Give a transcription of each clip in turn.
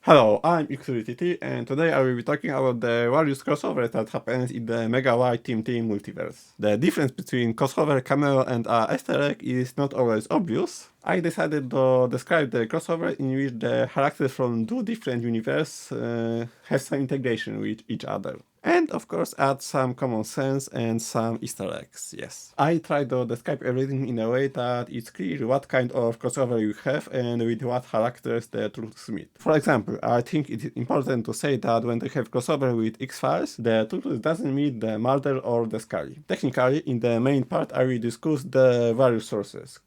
Hello, I'm XUTT, and today I will be talking about the various crossovers that happens in the Mega Wide Team T multiverse. The difference between crossover cameo and a Easter egg is not always obvious. I decided to describe the crossover in which the characters from two different universes have some integration with each other. And of course add some common sense and some Easter eggs, yes. I try to describe everything in a way that it's clear what kind of crossover you have and with what characters the Turtles meet. For example, I think it is important to say that when they have crossover with X-Files, the Turtles doesn't meet the Mulder or the Scully. Technically, in the main part I will discuss the various sources,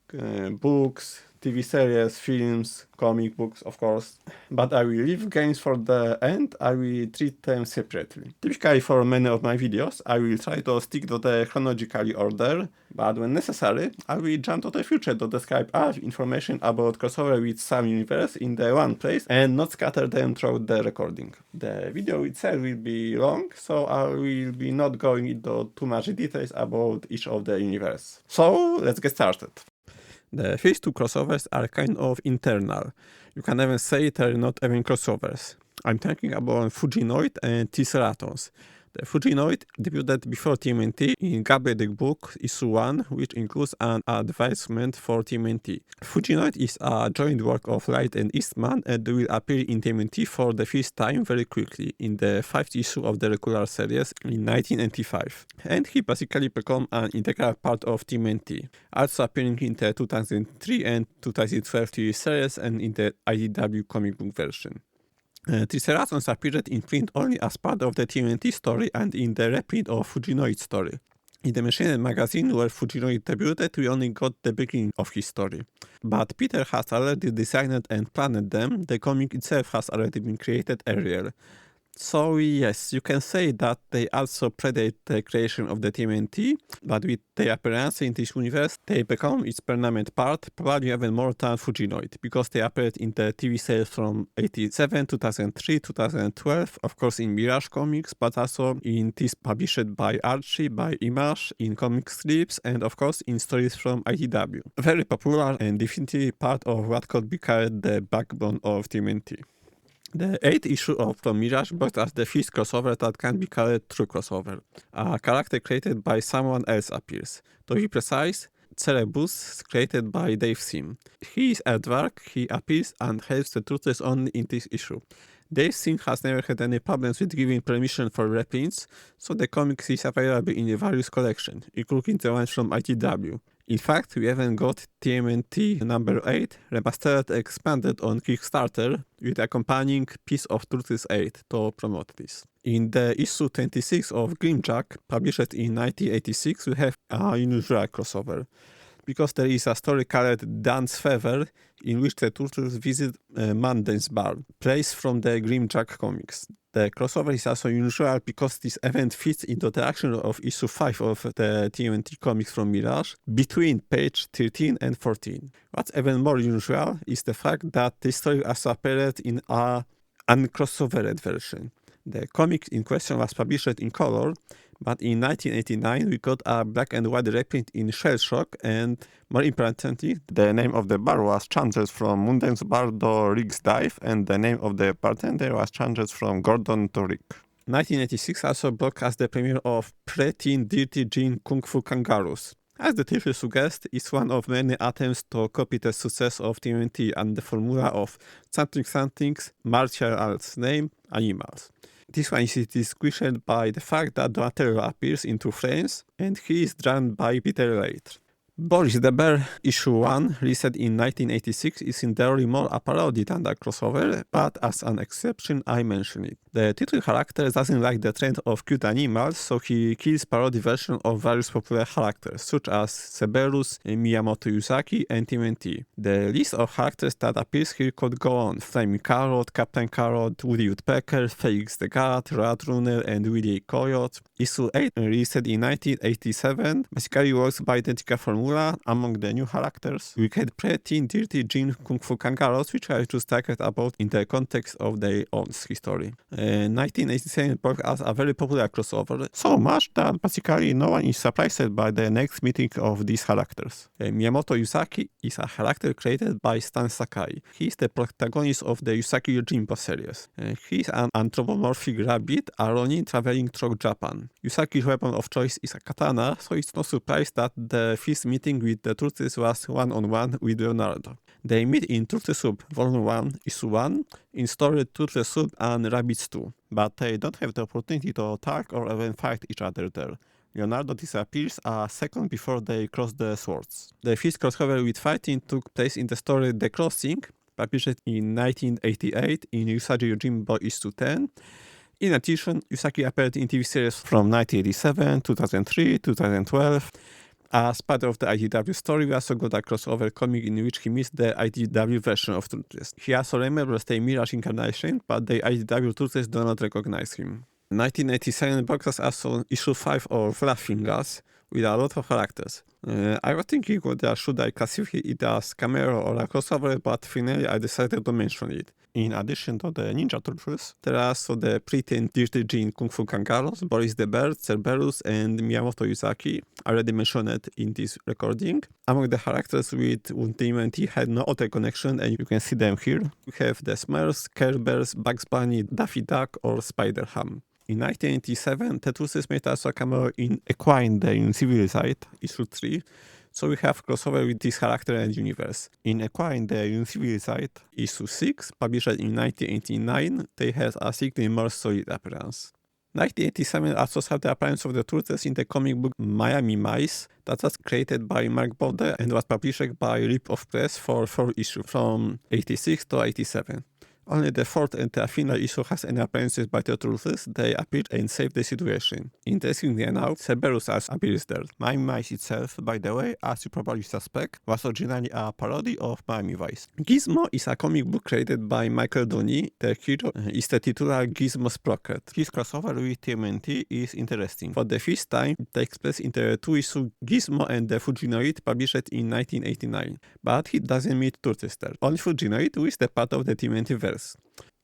books, TV series, films, comic books, of course. But I will leave games for the end, I will treat them separately. Typically for many of my videos, I will try to stick to the chronological order, but when necessary, I will jump to the future to describe all information about crossover with some universe in the one place and not scatter them throughout the recording. The video itself will be long, so I will be not going into too much details about each of the universe. So let's get started. The first two crossovers are kind of internal. You can even say they're not even crossovers. I'm talking about Fuginoid and Triceratons. The Fuginoid debuted before TMNT in Gabriel Book Issue 1, which includes an advertisement for TMNT. Fuginoid is a joint work of Light and Eastman and will appear in TMNT for the first time very quickly in the 5th issue of the regular series in 1995. And he basically became an integral part of TMNT, also appearing in the 2003 and 2012 TV series and in the IDW comic book version. Triceratons appeared in print only as part of the TMNT story and in the reprint of Fuginoid story. In the Machine magazine where Fuginoid debuted, we only got the beginning of his story. But Peter has already designed and planned them, the comic itself has already been created earlier. So yes, you can say that they also predate the creation of the TMNT, but with their appearance in this universe, they become its permanent part, probably even more than Fuginoid, because they appeared in the TV series from 87, 2003, 2012, of course in Mirage Comics, but also in this published by Archie, by Image, in comic strips, and of course in stories from IDW. Very popular and definitely part of what could be called the backbone of TMNT. The 8th issue of From Mirage worked as the first crossover that can be called true crossover. A character created by someone else appears. To be precise, Cerebus, created by Dave Sim. He is at work, he appears and helps the Turtles only in this issue. Dave Sim has never had any problems with giving permission for reprints, so the comics is available in the various collections, including the ones from IDW. In fact, we even got TMNT number 8 remastered and expanded on Kickstarter with accompanying piece of Turtles 8 to promote this. In the issue 26 of Grimjack, published in 1986, we have a unusual crossover, because there is a story called Dan's Feather, in which the Turtles visit Mandan's Bar, place from the Grimjack comics. The crossover is also unusual because this event fits into the action of issue 5 of the TMNT comics from Mirage, between page 13 and 14. What's even more unusual is the fact that this story also appeared in a uncrossovered version. The comic in question was published in color, but in 1989 we got a black and white reprint in Shell Shock, and more importantly, the name of the bar was changed from Mundan's Bar to Rick's Dive, and the name of the bartender was changed from Gordon to Rick. 1986 also broadcast the premiere of Pre-Teen Dirty Jean Kung Fu Kangaroos. As the title suggests, it's one of many attempts to copy the success of TMNT and the formula of something's martial arts name, animals. This one is distinguished by the fact that Donatello appears in two frames, and he is drawn by Peter Laird. Boris the Bear issue 1, released in 1986, is in theory more a parody than a crossover, but as an exception I mention it. The title character doesn't like the trend of cute animals, so he kills parody versions of various popular characters, such as Cerberus, Miyamoto Yuzaki, and TMNT. The list of characters that appears here could go on: Flaming Carrot, Captain Carrot, Woody Woodpecker, Felix the Cat, Roadrunner, and Willie Coyote. Issue 8, released in 1987, basically works by identical formula Mula. Among the new characters, we had Pretty Dirty Jin Kung Fu Kangaroos, which I just talked about in the context of their own history. 1987 brought us a very popular crossover, so much that basically no one is surprised by the next meeting of these characters. Miyamoto Yusaki is a character created by Stan Sakai. He is the protagonist of the Yusaki Yojimbo series. He is an anthropomorphic rabbit, a ronin traveling through Japan. Yusaki's weapon of choice is a katana, so it's no surprise that the first meeting with the Turtles was one-on-one with Leonardo. They meet in Turtle Soup Volume 1, Issue 1, in story Turtle Soup and Rabbids 2, but they don't have the opportunity to talk or even fight each other there. Leonardo disappears a second before they cross the swords. The first crossover with fighting took place in the story The Crossing, published in 1988 in Usagi Yojimbo Issue 10. In addition, Yusaki appeared in TV series from 1987, 2003, 2012. As part of the IDW story, we also got a crossover comic in which he missed the IDW version of Turtles. He also remembers the Mirage incarnation, but the IDW Turtles do not recognize him. 1987 brought us also issue 5 of Laughing Gas, with a lot of characters. I was thinking whether should I classify it as cameo or a crossover, but finally I decided to mention it. In addition to the Ninja Turtles, there are also the Pretty and Dirty Jin Kung Fu Kangaroos, Boris the Bird, Cerberus, and Miyamoto Yusaki, already mentioned in this recording. Among the characters with whom TMNT had no other connection, and you can see them here, we have the Smurfs, Care Bears, Bugs Bunny, Daffy Duck, or Spider-Ham. In 1987, the Turtles made also a cameo in Equine the Uncivilized, issue 3, so we have crossover with this character and universe. In Equine the Uncivilized, issue 6, published in 1989, they had a significantly more solid appearance. 1987 also saw the appearance of the Turtles in the comic book Miami Mice that was created by Mark Bode and was published by Rip Off Press for 4 issues from 86 to 87. Only the fourth and the final issue has any appearances by the Turtles. They appeared and saved the situation. Interestingly enough, Cerberus also appears there. Miami Mice itself, by the way, as you probably suspect, was originally a parody of Miami Vice. Gizmo is a comic book created by Michael Dooney. The hero is the titular Gizmo Sprocket. His crossover with TMNT is interesting. For the first time, it takes place in the 2-issue Gizmo and the Fujinoid, published in 1989. But he doesn't meet Turtles there. Only Fujinoid, who is the part of the TMNT verse.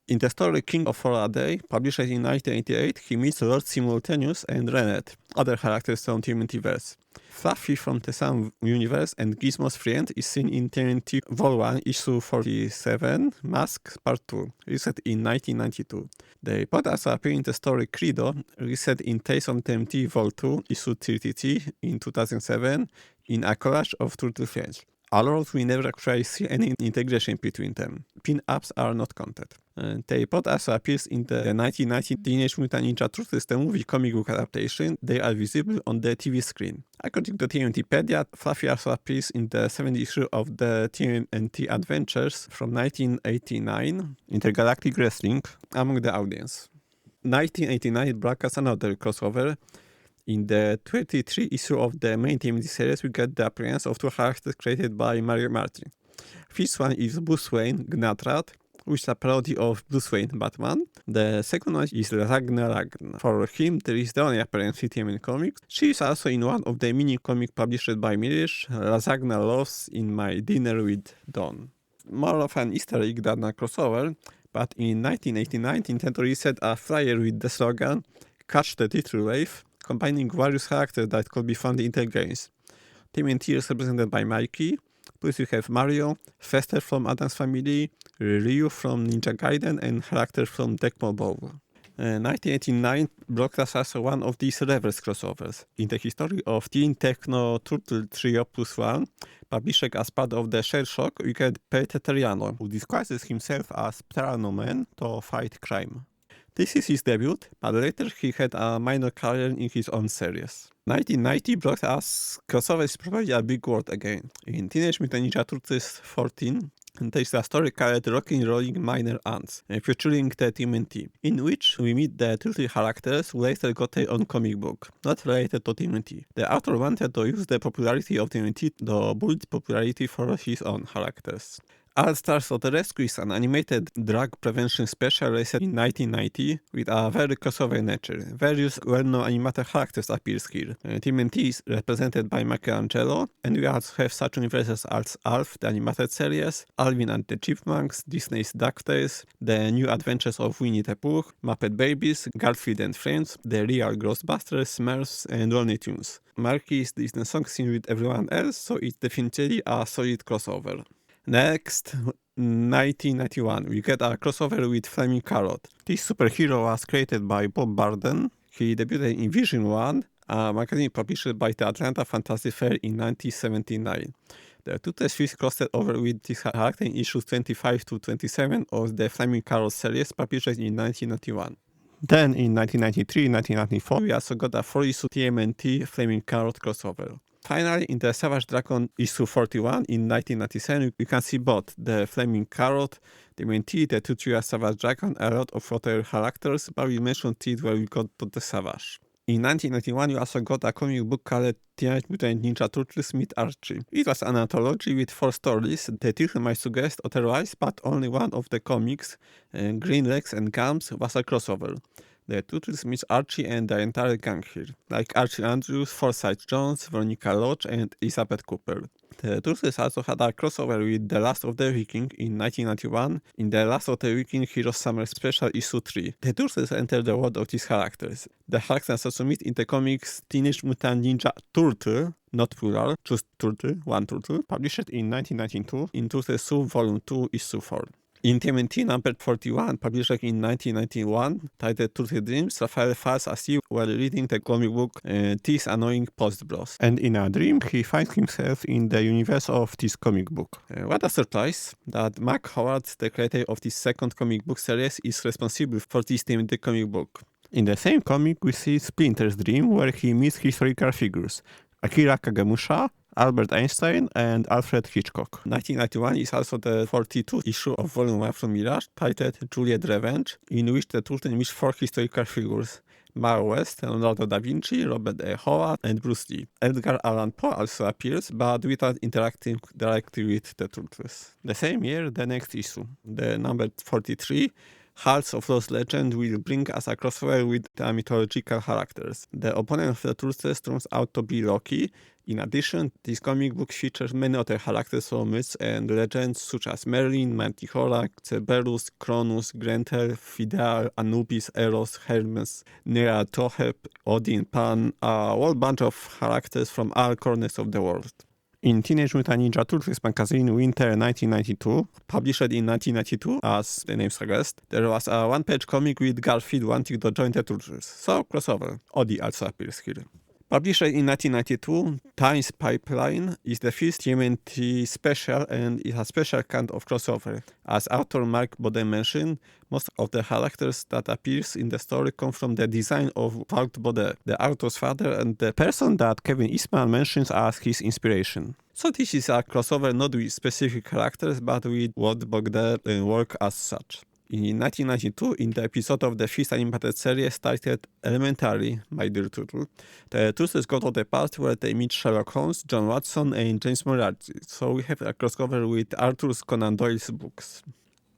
In the story King of Faraday, published in 1988, he meets Lord Simultaneous and Renet, other characters from TMNT-verse. Fluffy from the same universe and Gizmo's friend is seen in TMNT Vol 1, issue 47, Mask Part 2, reset in 1992. They both also appear in the story Credo, reset in Tales of TMNT Vol 2, issue 33 in 2007, in a collage of Turtle friends. Although we never actually see any integration between them. Pin-ups are not counted. They both also appears in the 1990 Teenage Mutant Ninja Turtles, the movie comic book adaptation. They are visible on the TV screen. According to TMNTpedia, Fluffy also appears in the 7th issue of the TMNT Adventures from 1989, Intergalactic Wrestling, among the audience. 1989 brought us another crossover. In the 23 issue of the main TMNT series, we get the appearance of 2 characters created by Mario Martin. First one is Bruce Wayne, Gnatrat, which is a parody of Bruce Wayne, Batman. The second one is Ragna. For him, there is the only appearance in TMNT comics. She is also in one of the mini-comics published by Mirish, Razagna Loves in My Dinner with Dawn. More of an Easter egg than a crossover, but in 1989, Nintendo reset a flyer with the slogan, Catch the Turtle Wave, combining various characters that could be found in the games. TMNT is represented by Mikey, plus you have Mario, Fester from Addams Family, Ryu from Ninja Gaiden, and characters from Tecmo Bowl. 1989 brought us also one of these reverse crossovers. In the history of Teen Techno Turtle Trio Plus One, published as part of the Shell Shock, we get Peteriano, who disguises himself as Pterano Man to fight crime. This is his debut, but later he had a minor career in his own series. 1990 brought us crossover is probably a big word again. In Teenage Mutant Ninja Turtles 14, there is a story called Rockin' Rolling Minor Ants, featuring the TMNT, in which we meet the Turtle characters who later got their own comic book, not related to TMNT. The author wanted to use the popularity of TMNT to build popularity for his own characters. All Stars of the Rescue is an animated drug prevention special released in 1990 with a very crossover nature. Various well-known animated characters appears here. TMNT is represented by Michelangelo, and we also have such universes as Alf, the animated series, Alvin and the Chipmunks, Disney's DuckTales, The New Adventures of Winnie the Pooh, Muppet Babies, Garfield and Friends, The Real Ghostbusters, Smurfs, and Looney Tunes. Marky is the song seen with everyone else, so it's definitely a solid crossover. Next, 1991, we get a crossover with Flaming Carrot. This superhero was created by Bob Barden. He debuted in Vision One, a magazine published by the Atlanta Fantasy Fair in 1979. The Toothless Fish crossed over with this character in issues 25 to 27 of the Flaming Carrot series published in 1991. Then in 1993-1994, we also got a 4-issue TMNT Flaming Carrot crossover. Finally, in the Savage Dragon issue 41 in 1997, you can see both the Flaming Carrot, the TMNT, the Tutuya Savage Dragon, a lot of other characters, but we mentioned it where we got to the Savage. In 1991, you also got a comic book called Teenage Mutant Ninja Turtles Meet Archie. It was an anthology with 4 stories. The title might suggest otherwise, but only one of the comics, Green Legs and Gums, was a crossover. The Turtles meet Archie and the entire gang here, like Archie Andrews, Forsyth Jones, Veronica Lodge, and Elizabeth Cooper. The Turtles also had a crossover with The Last of the Viking in 1991 in The Last of the Viking Heroes Summer Special Issue 3. The Turtles enter the world of these characters. The characters also meet in the comics Teenage Mutant Ninja Turtle, not plural, just Turtle, one Turtle, published in 1992 in Turtles Soup Volume 2 Issue 4. In TMNT number 41, published in 1991, titled Turtle Dreams, Raphael falls asleep while reading the comic book This Annoying Post Bros. And in a dream, he finds himself in the universe of this comic book. What a surprise that Mac Howard, the creator of this second comic book series, is responsible for this TMNT comic book. In the same comic, we see Splinter's dream, where he meets historical figures Akira Kagemusha, Albert Einstein, and Alfred Hitchcock. 1991 is also the 42th issue of Volume 1 from Mirage, titled Juliet Revenge, in which the Turtle meets 4 historical figures: Mae West, Leonardo da Vinci, Robert E. Howard, and Bruce Lee. Edgar Allan Poe also appears, but without interacting directly with the Turtles. The same year, the next issue, the number 43, Hearts of Lost Legend, will bring us a crossover with the mythological characters. The opponent of the Turtles turns out to be Loki. In addition, this comic book features many other characters from myths and legends such as Merlin, Manticore, Cerberus, Cronus, Grendel, Fidel, Anubis, Eros, Hermes, Nyarlathotep, Odin, Pan, a whole bunch of characters from all corners of the world. In Teenage Mutant Ninja Turtles magazine Winter 1992, published in 1992 as the name suggests, there was a one-page comic with Garfield wanting to join the Turtles, so crossover. Odie also appears here. Published in 1992, Time's Pipeline is the first TMNT special and is a special kind of crossover. As author Mark Bode mentioned, most of the characters that appears in the story come from the design of Walt Bode, the author's father and the person that Kevin Eastman mentions as his inspiration. So this is a crossover not with specific characters, but with Walt Bode work as such. In 1992, in the episode of the first animated series titled Elementary, My Dear Turtle, the Turtles go to the part where they meet Sherlock Holmes, John Watson, and James Moriarty, so we have a crossover with Arthur Conan Doyle's books.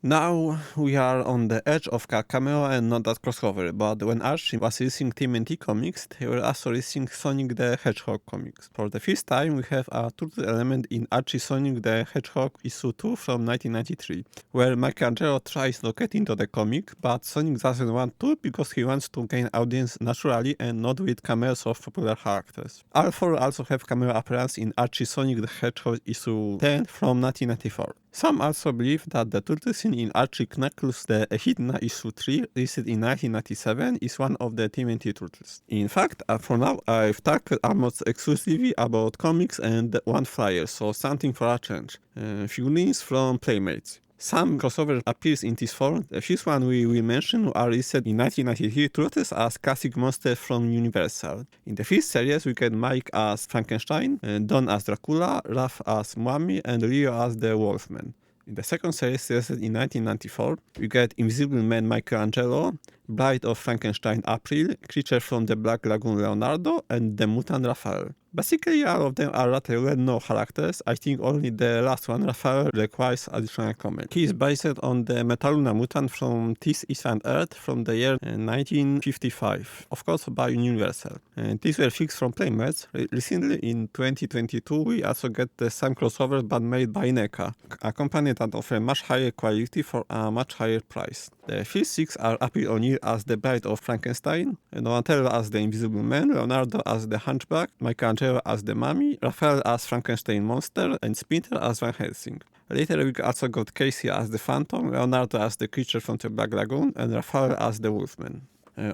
Now we are on the edge of a cameo and not that crossover, but when Archie was releasing TMNT comics, they were also releasing Sonic the Hedgehog comics. For the first time, we have a turtle element in Archie Sonic the Hedgehog issue 2 from 1993, where Michelangelo tries to get into the comic, but Sonic doesn't want to because he wants to gain audience naturally and not with cameos of popular characters. All 4 also have cameo appearance in Archie Sonic the Hedgehog issue 10 from 1994. Some also believe that the turtle scene in Archie Knuckles the Echidna issue 3, released in 1997, is one of the TMNT Turtles. In fact, for now, I've talked almost exclusively about comics and one flyer, so something for a change. Figurines from Playmates. Some crossover appears in this form. The first one we will mention are listed in 1993 Turtles as classic monsters from Universal. In the first series, we get Mike as Frankenstein, Don as Dracula, Raph as Mummy, and Leo as the Wolfman. In the second series, released in 1994, we get Invisible Man Michelangelo, Bride of Frankenstein April, Creature from the Black Lagoon Leonardo, and the Mutant Raphael. Basically, all of them are rather well-known characters. I think only the last one, Raphael, requires additional comment. He is based on the Metaluna mutant from This Island Earth from the year 1955, of course by Universal. And these were fixed from Playmates. Recently, in 2022, we also get the same crossover but made by NECA, a company that offers much higher quality for a much higher price. The first 6 are April O'Neil as the Bride of Frankenstein, Donatello as the Invisible Man, Leonardo as the Hunchback, Michelangelo as the Mummy, Raphael as Frankenstein Monster, and Splinter as Van Helsing. Later we also got Casey as the Phantom, Leonardo as the Creature from the Black Lagoon, and Raphael as the Wolfman.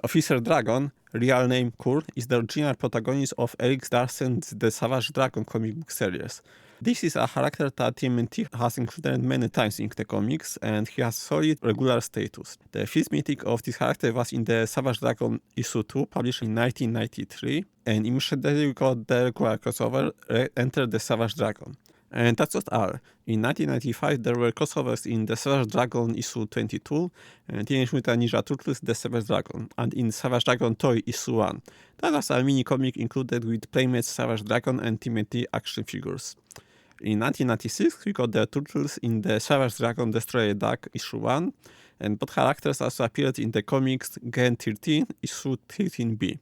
Officer Dragon, real name Kur, is the original protagonist of Erik Larsen's The Savage Dragon comic book series. This is a character that TMNT has included many times in the comics, and he has solid regular status. The first meeting of this character was in the Savage Dragon issue 2, published in 1993, and immediately we got the regular crossover, Enter the Savage Dragon. And that's not all. In 1995, there were crossovers in The Savage Dragon issue 22, Teenage Mutant Ninja Turtles The Savage Dragon, and in Savage Dragon Toy issue 1. That was a mini comic included with Playmates Savage Dragon and TMNT action figures. In 1996, we got the Turtles in the Savage Dragon Destroyer Duck issue 1, and both characters also appeared in the comics Gen 13 issue 13b,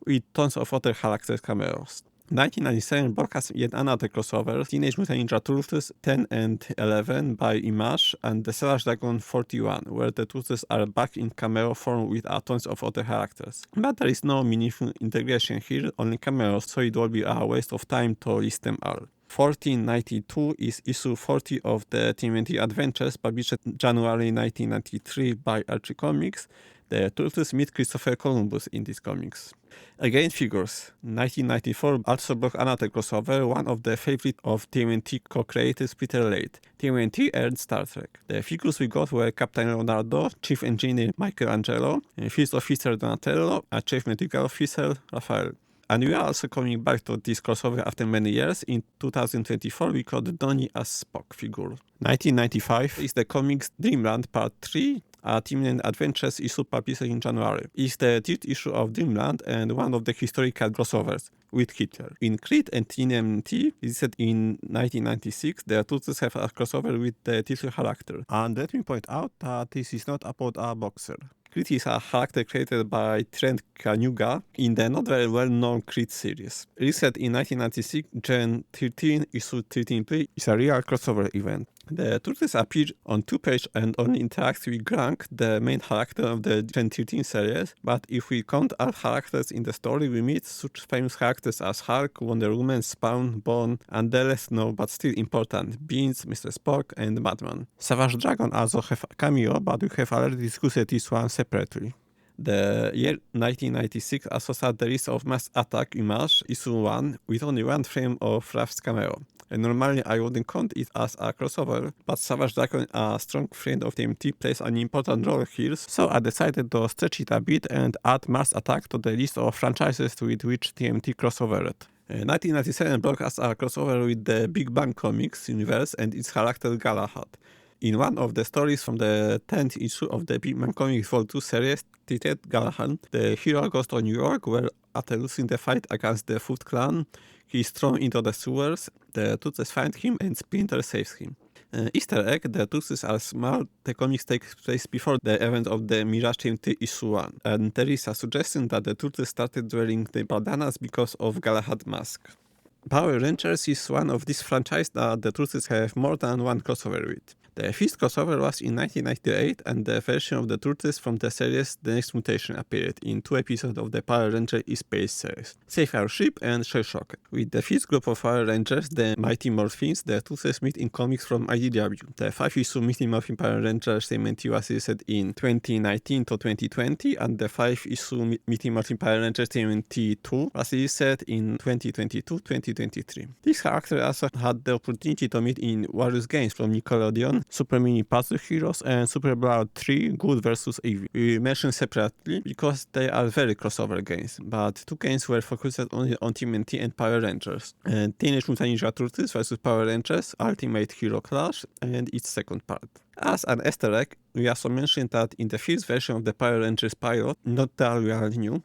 with tons of other character cameos. 1997 broadcast yet another crossover, Teenage Mutant Ninja Turtles 10 and 11 by Image and The Savage Dragon 41, where the Turtles are back in cameo form with tons of other characters. But there is no meaningful integration here, only cameos, so it will be a waste of time to list them all. 1492 is issue 40 of the TMNT Adventures, published January 1993 by Archie Comics. The Turtles meet Christopher Columbus in these comics. Again, figures. 1994 also brought another crossover, one of the favorite of TMNT co-creators Peter Laird. TMNT earned Star Trek. The figures we got were Captain Leonardo, Chief Engineer Michelangelo, First Officer Donatello, and Chief Medical Officer Raphael. And we are also coming back to this crossover after many years. In 2024, we got Donnie as Spock figure. 1995 is the comics Dreamland Part 3, a TMNT Adventures issue published in January. It's the third issue of Dreamland and one of the historical crossovers with Hitler. In Creed and TMNT, it is set in 1996, the Turtles have a crossover with the title character. And let me point out that this is not about a boxer. Creed is a character created by Trent Kanuga in the not very well-known Creed series. Reset in 1996, Gen 13 issue 13p is a real crossover event. The Turtles appear on 2 pages and only interact with Grank, the main character of the Gen 13 series, but if we count all characters in the story, we meet such famous characters as Hulk, Wonder Woman, Spawn, Bone, and the less known but still important Beans, Mr. Spock, and Batman. Savage Dragon also have a cameo, but we have already discussed this one separately. The year 1996 also saw the list of Mass Attack Image issue 1 with only one frame of Raph's cameo. And normally I wouldn't count it as a crossover, but Savage Dragon, a strong friend of TMNT, plays an important role here, so I decided to stretch it a bit and add Mars Attack to the list of franchises with which TMNT crossovered. 1997 broadcast a crossover with the Big Bang Comics universe and its character Galahad. In one of the stories from the 10th issue of the Big Bang Comics Vol. 2 series, titled Galahad, the hero goes to New York, where after losing the fight against the Foot Clan, he is thrown into the sewers, the Turtles find him and Splinter saves him. Easter egg, the Turtles are small, the comics take place before the event of the Mirage TMNT issue 1, and there is a suggestion that the Turtles started wearing the bandanas because of Galahad mask. Power Rangers is one of these franchises that the Turtles have more than one crossover with. The first crossover was in 1998, and the version of the Turtles from the series The Next Mutation appeared in 2 episodes of the Power Ranger E-Space series, Save Our Ship and Shell Shock. With the first group of Power Rangers, the Mighty Morphins, the Turtles meet in comics from IDW. The 5-issue Mighty Morphin Power Rangers TMNT was released in 2019 to 2020, and the 5-issue Mighty Morphin Power Rangers TMNT 2 was released in 2022-2023. This character also had the opportunity to meet in various games from Nickelodeon, Super Mini Puzzle Heroes, and Super Brawl 3 Good vs. Evil. We mentioned separately because they are very crossover games, but 2 games were focused only on TMNT and Power Rangers. And Teenage Mutant Ninja Turtles vs. Power Rangers Ultimate Hero Clash and its second part. As an Easter egg, we also mentioned that in the first version of the Power Rangers pilot, not that we are new,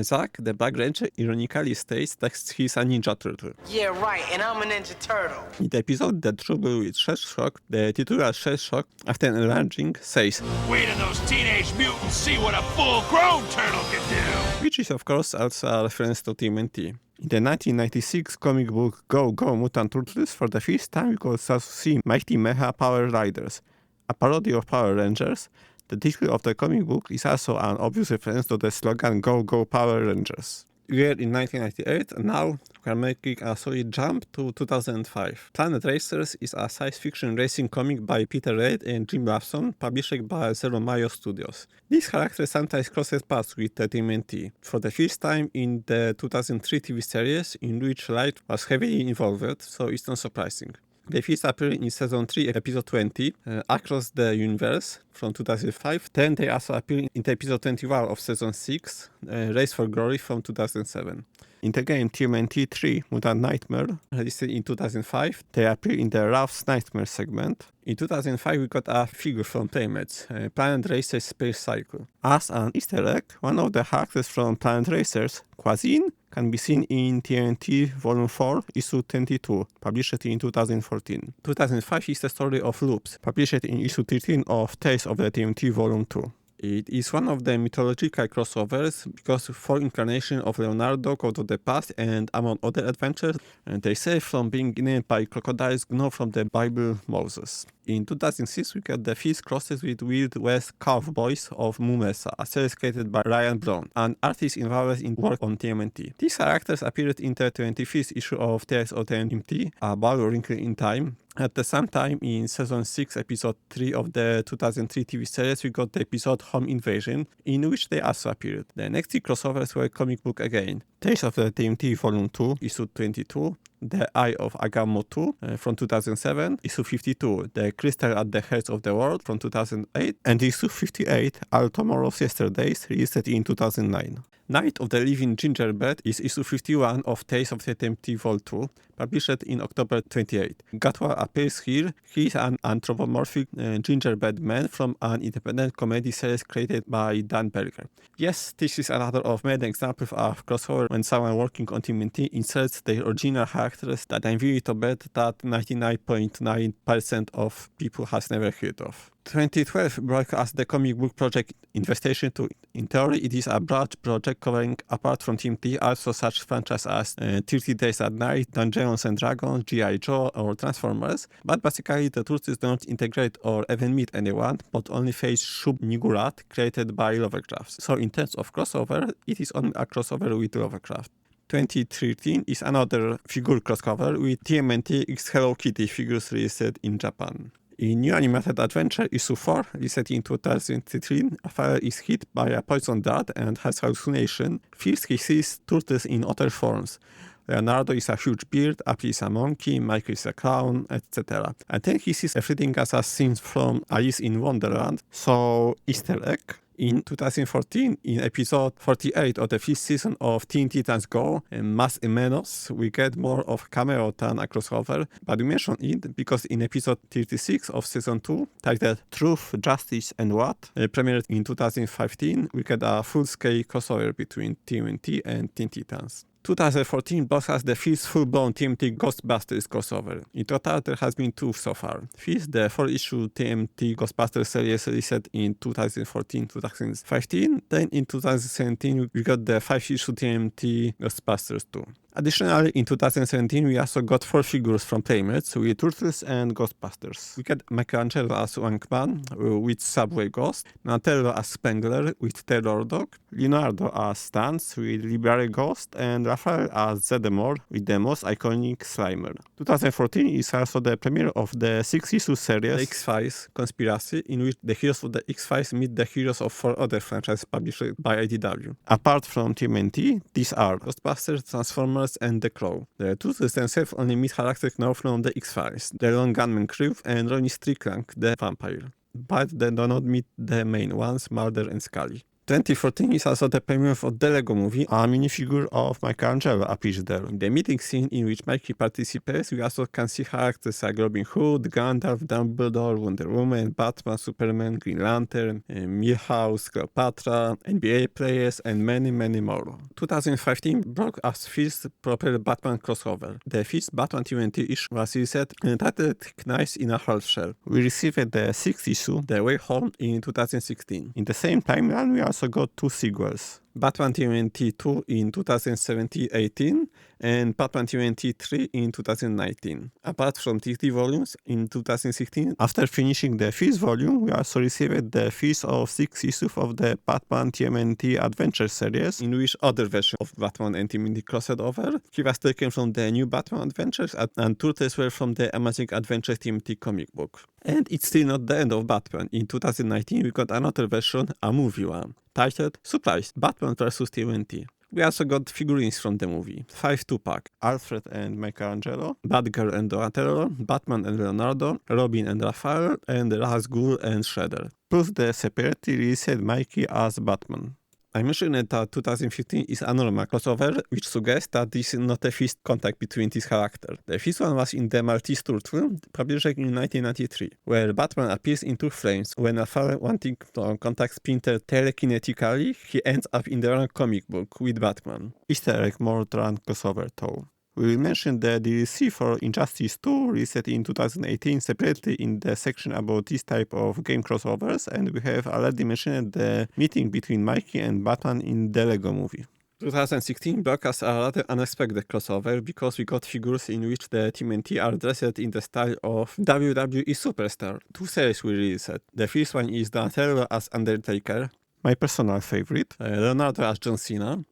Zack, the Black Ranger, ironically states that he's a Ninja Turtle. Yeah, right, and I'm a Ninja Turtle. In the episode The Trouble with Shell Shock, the titular Shell Shock, after enlarging, says, "Wait till those teenage mutants see what a full-grown turtle can do!" which is of course also a reference to TMNT. In the 1996 comic book Go Go Mutant Turtles, for the first time we could start to see Mighty Mecha Power Riders, a parody of Power Rangers. The title of the comic book is also an obvious reference to the slogan Go Go Power Rangers. We are in 1998 and now we are making a solid jump to 2005. Planet Racers is a science fiction racing comic by Peter Reid and Jim Lawson, published by Zero Mayo Studios. These characters sometimes cross paths with TMNT, for the first time in the 2003 TV series, in which Light was heavily involved, so it's not surprising. They first appeared in Season 3, Episode 20, Across the Universe, from 2005. Then they also appeared in Episode 21 of Season 6, Race for Glory, from 2007. In the game TMNT 3, Mutant Nightmare, released in 2005, they appear in the Ralph's Nightmare segment. In 2005, we got a figure from Playmates, Planet Racers Space Cycle. As an Easter egg, one of the characters from Planet Racers, Quasine, can be seen in TMNT Volume 4, Issue 22, published in 2014. 2005 is the story of Loops, published in Issue 13 of Tales of the TMNT Volume 2. It is one of the mythological crossovers because four incarnations of Leonardo go to the past and among other adventures, they say from being named by crocodiles know from the Bible Moses. In 2006 we got the first crosses with Wild West Cowboys of Mumesa, a series created by Ryan Brown, an artist involved in work on TMNT. These characters appeared in the 25th issue of Tales of TMNT, A Ball Wrinkle in Time. At the same time, in Season 6, Episode 3 of the 2003 TV series, we got the episode Home Invasion, in which they also appeared. The next two crossovers were comic book again. Tales of the TMNT Volume 2, Issue 22, The Eye of Agamotto from 2007, Issue 52, The Crystal at the Heart of the World from 2008, and Issue 58, All Tomorrow's Yesterdays, released in 2009. Night of the Living Gingerbread is Issue 51 of Tales of the TMNT Vol 2, published in October 28. Gatwa appears here. He is an anthropomorphic gingerbread man from an independent comedy series created by Dan Berger. Yes, this is another of many examples of crossover when someone working on TMNT inserts their original characters that I'm willing to bet that 99.9% of people has never heard of. 2012 broke as the comic book project Infestation 2. In theory, it is a broad project covering, apart from TMNT, also such franchises as 30 Days at Night, Dungeons and Dragons, G.I. Joe, or Transformers, but basically the Turtles don't integrate or even meet anyone, but only face Shub Niggurath, created by Lovecraft. So in terms of crossover, it is only a crossover with Lovecraft. 2013 is another figure crossover with TMNT X Hello Kitty figures released in Japan. In New Animated Adventure Issue 4, released in 2013, Raphael is hit by a poison dart and has hallucination. First he sees turtles in other forms. Leonardo is a huge bird, Appy is a monkey, Michael is a clown, etc. And then he sees everything as a scene from Alice in Wonderland, so Easter egg. In 2014, in episode 48 of the fifth season of Teen Titans Go, Más y Menos, we get more of cameo than a crossover, but we mention it because in episode 36 of season 2, titled Truth, Justice and What, premiered in 2015, we get a full-scale crossover between TMNT and Teen Titans. 2014 both has the first full-blown TMNT Ghostbusters crossover. In total, there has been two so far. First, the 4-issue TMNT Ghostbusters series released in 2014-2015. Then in 2017, we got the 5-issue TMNT Ghostbusters 2. Additionally, in 2017, we also got 4 figures from Playmates with Turtles and Ghostbusters. We got Michelangelo as Wankman with Subway Ghost, Donatello as Spengler with Terror Dog, Leonardo as Stans with Library Ghost, and Raphael as Zedemore with the most iconic Slimer. 2014 is also the premiere of the 6-issue series The X-Files Conspiracy, in which the heroes of the X-Files meet the heroes of 4 other franchises published by IDW. Apart from TMNT, these are Ghostbusters, Transformers, and The Crow. The Turtles themselves only meet characters now from the X-Files, the Lone Gunman crew and Ronnie Strickland, the vampire. But they do not meet the main ones, Mulder and Scully. 2014 is also the premiere of the Lego Movie. A minifigure of Michelangelo appears there. In the meeting scene in which Mikey participates, we also can see characters like Robin Hood, Gandalf, Dumbledore, Wonder Woman, Batman, Superman, Green Lantern, Milhouse, Cleopatra, NBA players, and many more. 2015 brought us first proper Batman crossover. The first Batman TMNT issue was released entitled Knives in a Hard Shell. We received the sixth issue, The Way Home, in 2016. In the same timeline, we also got two sequels. Batman TMNT 2 in 2017-18 and Batman TMNT 3 in 2019. Apart from these three volumes in 2016, after finishing the first volume, we also received the first of 6 issues of the Batman TMNT Adventure series, in which other version of Batman and TMNT crossed over. He was taken from the New Batman Adventures and Turtles were from the Amazing Adventures TMNT comic book. And it's still not the end of Batman. In 2019, we got another version, a movie one, titled Surprise! Batman vs. TMNT. We also got figurines from the movie. 5 2-pack. Alfred and Michelangelo, Batgirl and Donatello, Batman and Leonardo, Robin and Raphael, and Ra's Ghul and Shredder. Plus the separately released Mikey as Batman. I mentioned that 2015 is a normal crossover, which suggests that this is not a first contact between these characters. The first one was in the Maltese Turtle, published in 1993, where Batman appears in two frames. When Raphael wanting to contact Splinter telekinetically, he ends up in the wrong comic book with Batman. Easter egg more than crossover though. We will mention the DLC for Injustice 2, released in 2018 separately in the section about this type of game crossovers, and we have already mentioned the meeting between Mikey and Batman in the Lego Movie. 2016 brought us a rather unexpected crossover because we got figures in which the TMNT are dressed in the style of WWE Superstar. Two series we released. The first one is Donatello as Undertaker, my personal favorite, Leonardo as John Cena,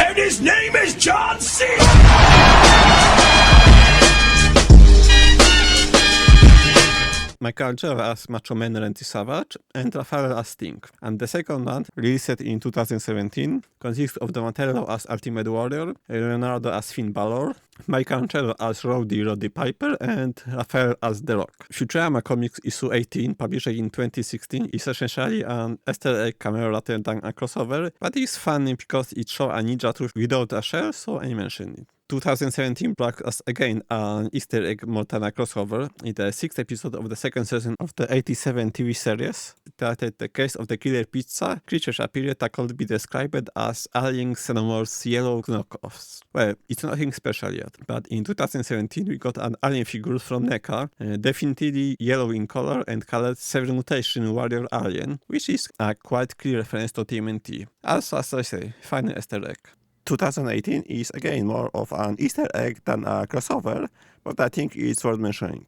And his name is John Cena! Michelangelo as Macho Man Randy Savage, and Raphael as Sting. And the second one, released in 2017, consists of Donatello as Ultimate Warrior, Leonardo as Finn Balor, Michelangelo as Roddy Piper, and Raphael as The Rock. Futurama Comics issue 18, published in 2016, is essentially an Easter egg cameo rather than a crossover, but it's funny because it shows a Ninja Turtle without a shell, so I mentioned it. 2017 brought us again an Easter egg more than a crossover in the 6th episode of the second season of the 87 TV series. Titled The Case of the Killer Pizza, creatures appear that could be described as alien xenomorphs yellow knockoffs. Well, it's nothing special yet, but in 2017 we got an alien figure from NECA, definitely yellow in color and colored Seven Mutation Warrior Alien, which is a quite clear reference to TMNT. Also, as I say, fine Easter egg. 2018 is again more of an Easter egg than a crossover, but I think it's worth mentioning.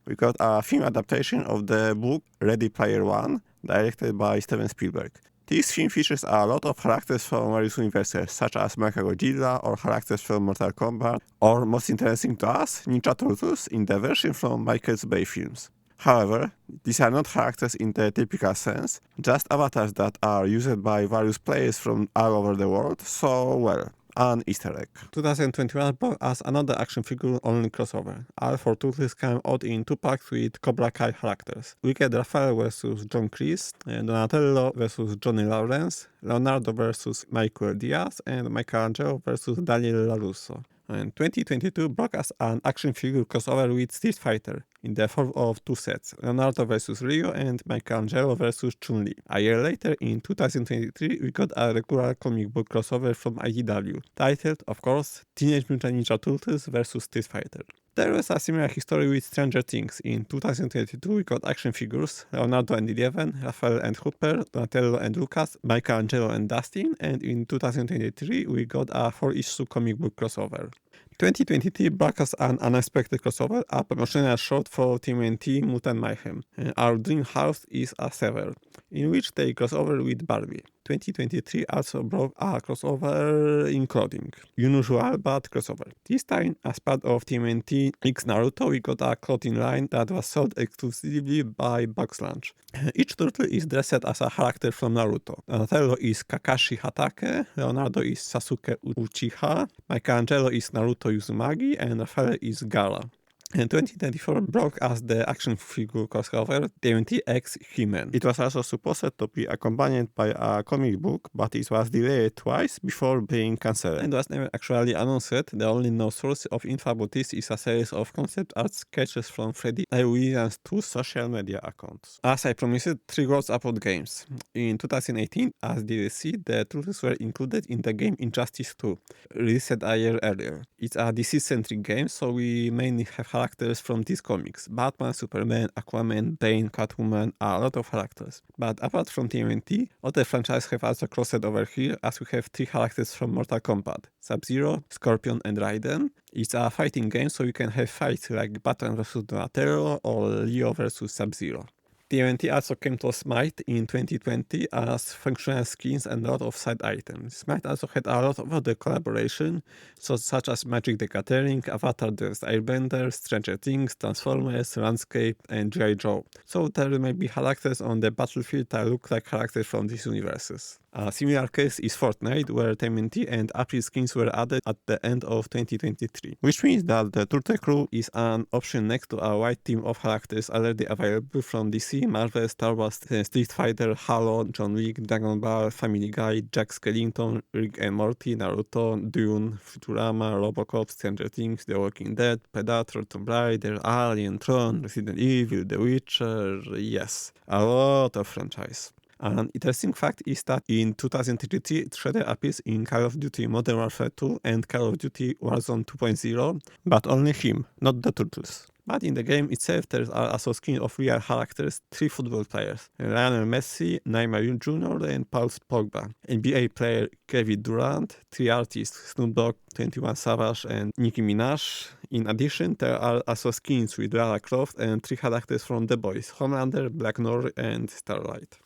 We got a film adaptation of the book Ready Player One, directed by Steven Spielberg. This film features a lot of characters from various universes, such as Mechagodzilla or characters from Mortal Kombat, or most interesting to us, Ninja Turtles in the version from Michael's Bay films. However, these are not characters in the typical sense, just avatars that are used by various players from all over the world, so well, an Easter egg. 2021 brought us another action figure only crossover. All 4 Turtles came out in 2 packs with Cobra Kai characters. We get Raphael vs. John Kreese, Donatello vs. Johnny Lawrence, Leonardo vs. Michael Diaz, and Michelangelo vs. Daniel LaRusso. And 2022 brought us an action figure crossover with Street Fighter in the form of 2 sets, Leonardo vs. Ryo and Michelangelo vs. Chun-Li. A year later, in 2023, we got a regular comic book crossover from IDW, titled, of course, Teenage Mutant Ninja Turtles vs. Street Fighter. There was a similar history with Stranger Things. In 2022, we got action figures, Leonardo and Eleven, Raphael and Hooper, Donatello and Lucas, Michelangelo and Dustin, and in 2023, we got a 4-issue comic book crossover. 2023 brought us an unexpected crossover, a promotional short for TMNT Mutant Mayhem. Our Dream House is a Sever, in which they crossover with Barbie. 2023 also brought a crossover in clothing. Unusual but crossover. This time, as part of TMNT X Naruto, we got a clothing line that was sold exclusively by Bugs Lunch. Each turtle is dressed as a character from Naruto. Donatello is Kakashi Hatake, Leonardo is Sasuke Uchiha, Michelangelo is Naruto Uzumaki, and Raphael is Gaara. In 2024 broke as the action figure crossover TMNT X He-Man. It was also supposed to be accompanied by a comic book, but it was delayed twice before being cancelled and was never actually announced. The only known source of info about this is a series of concept art sketches from Freddie A. Williams' 2 social media accounts. As I promised, 3 words about games. In 2018, as DLC, the Turtles were included in the game Injustice 2, released a year earlier. It's a DC-centric game, so we mainly have characters from these comics. Batman, Superman, Aquaman, Bane, Catwoman, a lot of characters. But apart from TMNT, other franchises have also crossed over here, as we have 3 characters from Mortal Kombat: Sub-Zero, Scorpion and Raiden. It's a fighting game, so you can have fights like Batman vs Donatello or Leo vs Sub-Zero. TMNT also came to Smite in 2020 as functional skins and a lot of side items. Smite also had a lot of other collaboration, such as Magic the Gathering, Avatar the Airbender, Stranger Things, Transformers, Landscape, and G.I. Joe. So there may be characters on the battlefield that look like characters from these universes. A similar case is Fortnite, where TMNT and April skins were added at the end of 2023, which means that the Turtle Crew is an option next to a wide team of characters already available from DC, Marvel, Star Wars, Street Fighter, Halo, John Wick, Dragon Ball, Family Guy, Jack Skellington, Rick and Morty, Naruto, Dune, Futurama, Robocop, Stranger Things, The Walking Dead, Predator, Tomb Raider, Alien, Tron, Resident Evil, The Witcher, yes, a lot of franchise. An interesting fact is that in 2023, Shredder appears in Call of Duty Modern Warfare 2 and Call of Duty Warzone 2.0, but only him, not the Turtles. But in the game itself, there are also skins of real characters, 3 football players: Lionel Messi, Neymar Jr. and Paul Pogba, NBA player Kevin Durant, 3 artists Snoop Dogg, 21 Savage and Nicki Minaj. In addition, there are also skins with Lara Croft and 3 characters from The Boys: Homelander, Black Noir and Starlight.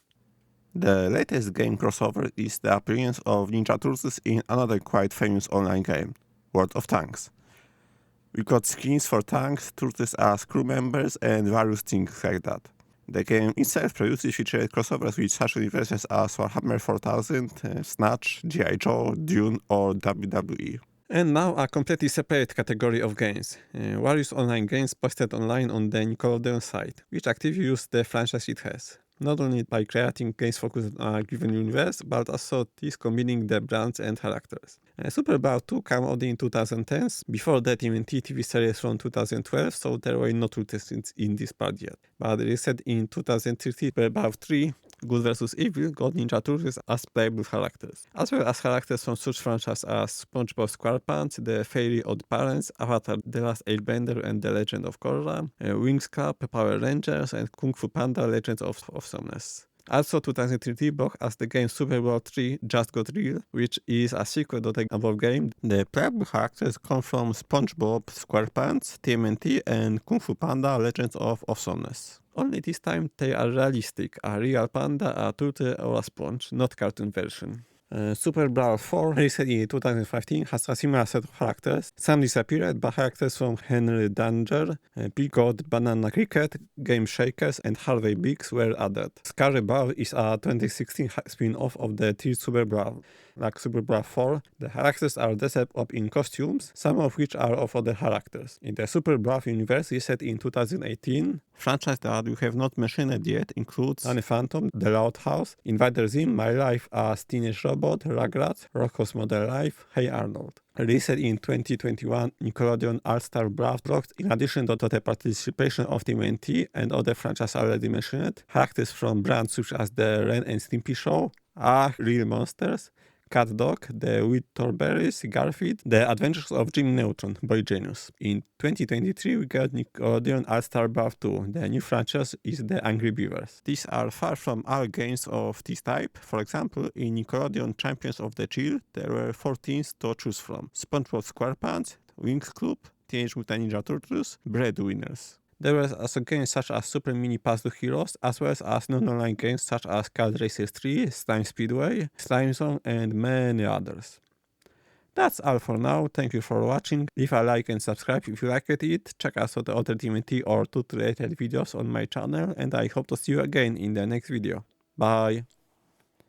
The latest game crossover is the appearance of Ninja Turtles in another quite famous online game, World of Tanks. We got skins for tanks, Turtles as crew members, and various things like that. The game itself previously featured crossovers with such universes as Warhammer 4000, Snatch, G.I. Joe, Dune, or WWE. And now a completely separate category of games. Various online games posted online on the Nickelodeon site, which actively use the franchise it has. Not only by creating games focused on a given universe, but also these combining the brands and characters. Super Brawl 2 came out in 2010s, before the TMNT TV series from 2012, so there were no Turtles in this part yet. But released in 2013, Super Brawl 3, Good vs. Evil, got Ninja Turtles as playable characters, as well as characters from such franchises as SpongeBob SquarePants, The Fairy Odd Parents, Avatar The Last Airbender and The Legend of Korra, Winx Club, Power Rangers, and Kung Fu Panda Legends of Awesomeness. Also 2003 broke as the game Super Brawl 3 Just Got Real, which is a sequel to the above game. The playable characters come from SpongeBob SquarePants, TMNT, and Kung Fu Panda Legends of Awesomeness. Only this time they are realistic, a real panda, a turtle or a sponge, not cartoon version. Super Brawl 4, released in 2015, has a similar set of characters. Some disappeared, but characters from Henry Danger, Pigod, Banana Cricket, Game Shakers, and Harvey Biggs were added. Scary Brawl is a 2016 spin-off of the third Super Brawl. Like Super Brawl 4, the characters are dressed up in costumes, some of which are of other characters. In the Super Brawl universe is set in 2018. Franchise that we have not mentioned yet includes Danny Phantom, The Loud House, Invader Zim, My Life as Teenage Robot, Rugrats, Rocko's Modern Life, Hey Arnold. Released in 2021, Nickelodeon All-Star Brawl blocked, in addition to the participation of TMNT and other franchises already mentioned, characters from brands such as The Ren and Stimpy Show, Real Monsters, Cat Dog, The Wheat Thornberrys, Garfield, The Adventures of Jimmy Neutron, Boy Genius. In 2023, we got Nickelodeon All-Star Brawl 2. The new franchise is The Angry Beavers. These are far from all games of this type. For example, in Nickelodeon Champions of the Chill, there were 4 teams to choose from: SpongeBob SquarePants, Winx Club, Teenage Mutant Ninja Turtles, Breadwinners. There were also games such as Super Mini Puzzle Heroes, as well as non-online games such as Kart Racers 3, Slime Speedway, Slime Zone, and many others. That's all for now. Thank you for watching. Leave a like and subscribe if you liked it. Check out the other TMNT or Turtle related videos on my channel, and I hope to see you again in the next video. Bye!